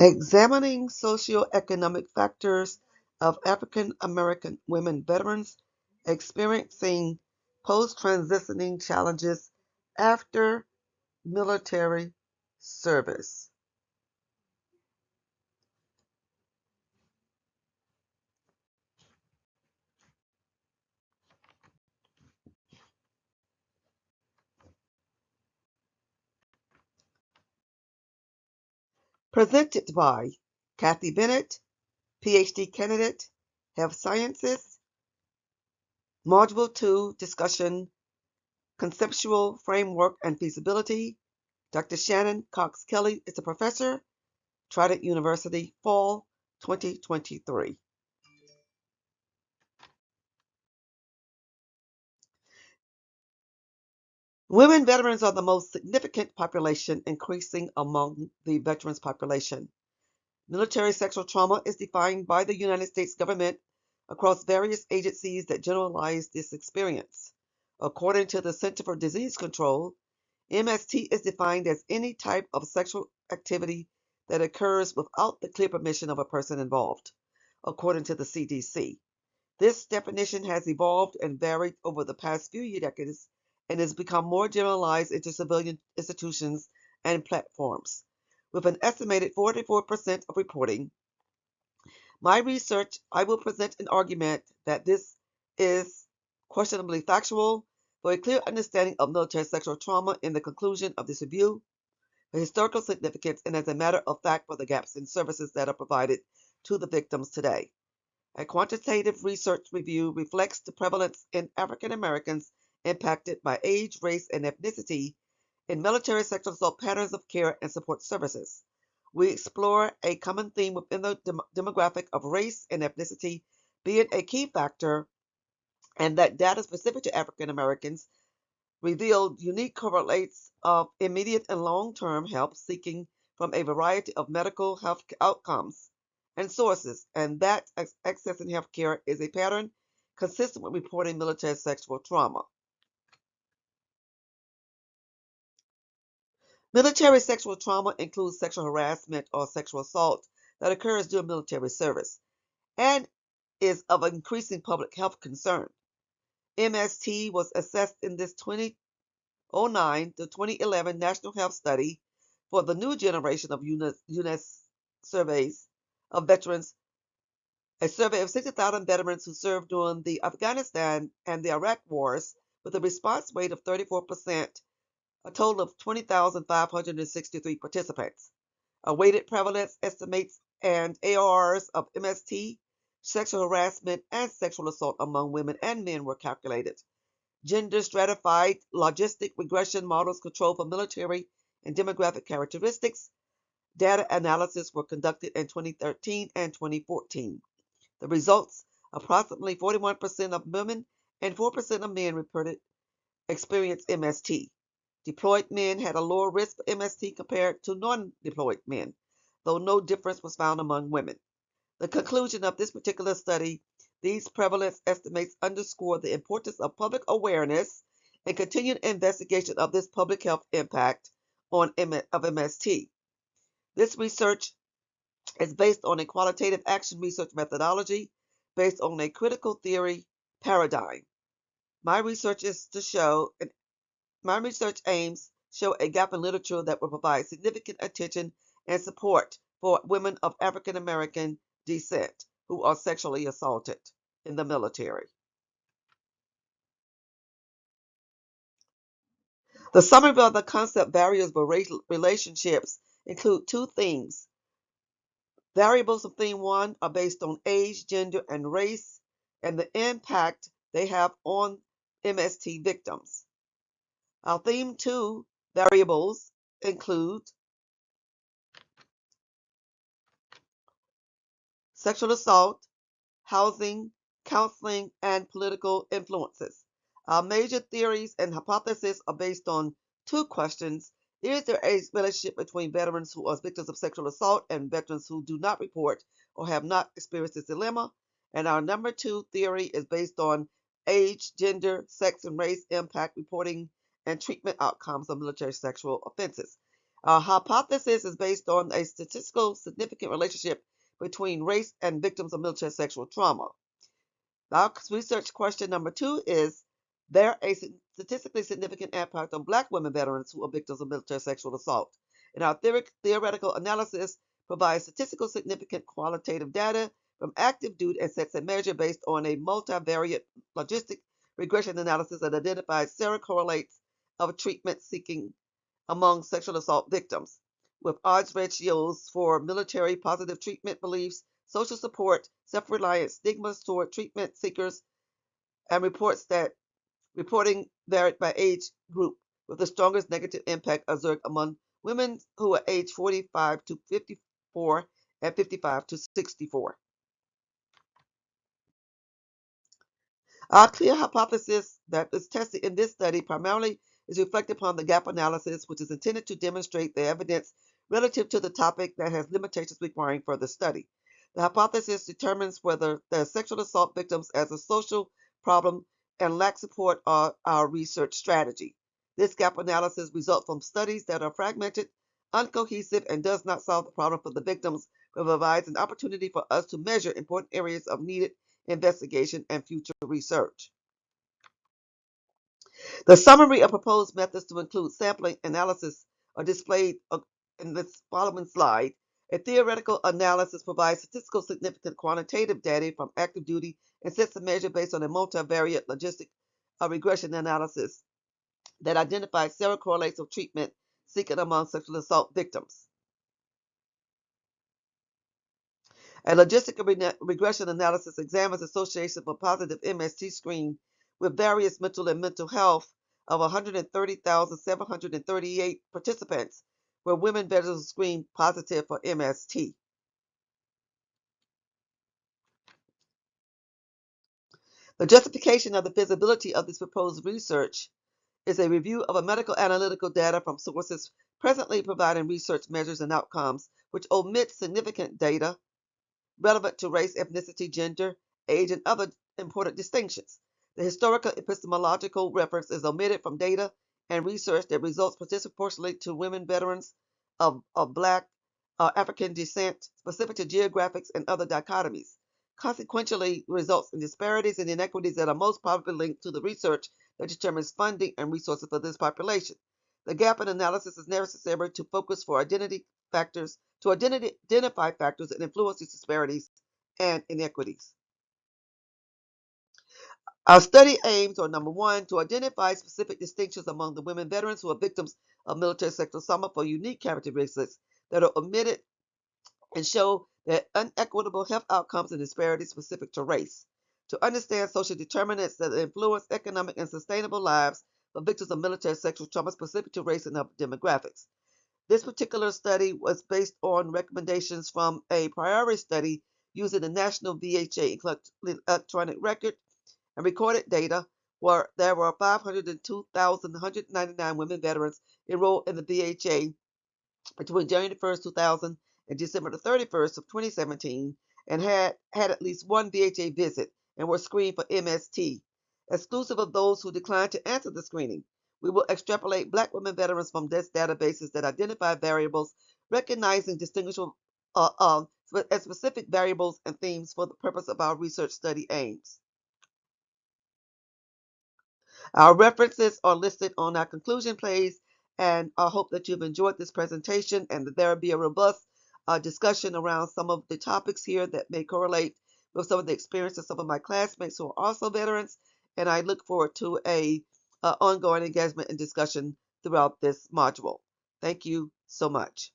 Examining socioeconomic factors of African American women veterans experiencing post-transitioning challenges after military service. Presented by Kathy Bennett, PhD candidate, Health Sciences, Module II Discussion, Conceptual Framework and Feasibility. Dr. Shannon Cox Kelly is a professor, Trident University, Fall 2023. Women veterans are the most significant population increasing among the veterans population. Military sexual trauma is defined by the United States government across various agencies that generalize this experience. According to the Center for Disease Control, MST is defined as any type of sexual activity that occurs without the clear permission of a person involved, according to the CDC. This definition has evolved and varied over the past few decades and has become more generalized into civilian institutions and platforms. With an estimated 44% of reporting, my research, I will present an argument that this is questionably factual for a clear understanding of military sexual trauma in the conclusion of this review, the historical significance, and as a matter of fact for the gaps in services that are provided to the victims today. A quantitative research review reflects the prevalence in African Americans impacted by age, race, and ethnicity in military sexual assault patterns of care and support services. We explore a common theme within the demographic of race and ethnicity being a key factor, and that data specific to African Americans revealed unique correlates of immediate and long-term help seeking from a variety of medical health outcomes and sources, and that access in healthcare is a pattern consistent with reporting military sexual trauma. Military sexual trauma includes sexual harassment or sexual assault that occurs during military service and is of increasing public health concern. MST was assessed in this 2009 to 2011 National Health Study for the new generation of UNES surveys of veterans, a survey of 60,000 veterans who served during the Afghanistan and the Iraq wars with a response rate of 34%, a total of 20,563 participants. A weighted prevalence estimates and ARs of MST, sexual harassment, and sexual assault among women and men were calculated. Gender stratified logistic regression models control for military and demographic characteristics. Data analysis were conducted in 2013 and 2014. The results, approximately 41% of women and 4% of men reported experienced MST. Deployed men had a lower risk for MST compared to non-deployed men, though no difference was found among women. The conclusion of this particular study, these prevalence estimates underscore the importance of public awareness and continued investigation of this public health impact of MST. This research is based on a qualitative action research methodology based on a critical theory paradigm. My research aims show a gap in literature that will provide significant attention and support for women of African American descent who are sexually assaulted in the military. The summary of the concept barriers for relationships include two themes. Variables of theme one are based on age, gender, and race, and the impact they have on MST victims. Our theme two variables include sexual assault, housing, counseling, and political influences. Our major theories and hypotheses are based on two questions. Is there a relationship between veterans who are victims of sexual assault and veterans who do not report or have not experienced this dilemma? And our number two theory is based on age, gender, sex, and race impact reporting and treatment outcomes of military sexual offenses. Our hypothesis is based on a statistical significant relationship between race and victims of military sexual trauma. Our research question number 2 is there a statistically significant impact on Black women veterans who are victims of military sexual assault? And our theoretical analysis provides statistical significant qualitative data from active duty and sets a measure based on a multivariate logistic regression analysis that identifies serocorrelates of treatment seeking among sexual assault victims, with odds ratios for military positive treatment beliefs, social support, self-reliance, stigmas toward treatment seekers, and reporting varied by age group, with the strongest negative impact observed among women who are aged 45 to 54 and 55 to 64. Our clear hypothesis that is tested in this study primarily is reflected upon the gap analysis, which is intended to demonstrate the evidence relative to the topic that has limitations requiring further study. The hypothesis determines whether the sexual assault victims as a social problem and lack support are our research strategy. This gap analysis results from studies that are fragmented, uncohesive, and does not solve the problem for the victims, but provides an opportunity for us to measure important areas of needed investigation and future research. The summary of proposed methods to include sampling analysis are displayed in this following slide. A theoretical analysis provides statistical significant quantitative data from active duty and sets a measure based on a multivariate logistic regression analysis that identifies serocorrelates of treatment seeking among sexual assault victims. A logistic regression analysis examines association of a positive MST screen with various mental and mental health of 130,738 participants, where women veterans screened positive for MST. The justification of the feasibility of this proposed research is a review of a medical analytical data from sources presently providing research measures and outcomes, which omit significant data relevant to race, ethnicity, gender, age, and other important distinctions. The historical epistemological reference is omitted from data and research that results disproportionately to women veterans of Black African descent, specific to geographics and other dichotomies. Consequentially, results in disparities and inequities that are most probably linked to the research that determines funding and resources for this population. The gap in analysis is necessary to focus for identity factors to identify factors that influence these disparities and inequities. Our study aims on number 1, to identify specific distinctions among the women veterans who are victims of military sexual trauma for unique characteristics that are omitted and show that unequitable health outcomes and disparities specific to race. To understand social determinants that influence economic and sustainable lives of victims of military sexual trauma specific to race and other demographics. This particular study was based on recommendations from a priority study using the National VHA electronic record and recorded data, where there were 502,199 women veterans enrolled in the VHA between January 1st, 2000 and December 31st of 2017, and had at least one VHA visit and were screened for MST. Exclusive of those who declined to answer the screening, we will extrapolate Black women veterans from this databases that identify variables, recognizing distinguishable as specific variables and themes for the purpose of our research study aims. Our references are listed on our conclusion page, and I hope that you've enjoyed this presentation and that there will be a robust discussion around some of the topics here that may correlate with some of the experiences of some of my classmates who are also veterans, and I look forward to a ongoing engagement and discussion throughout this module. Thank you so much.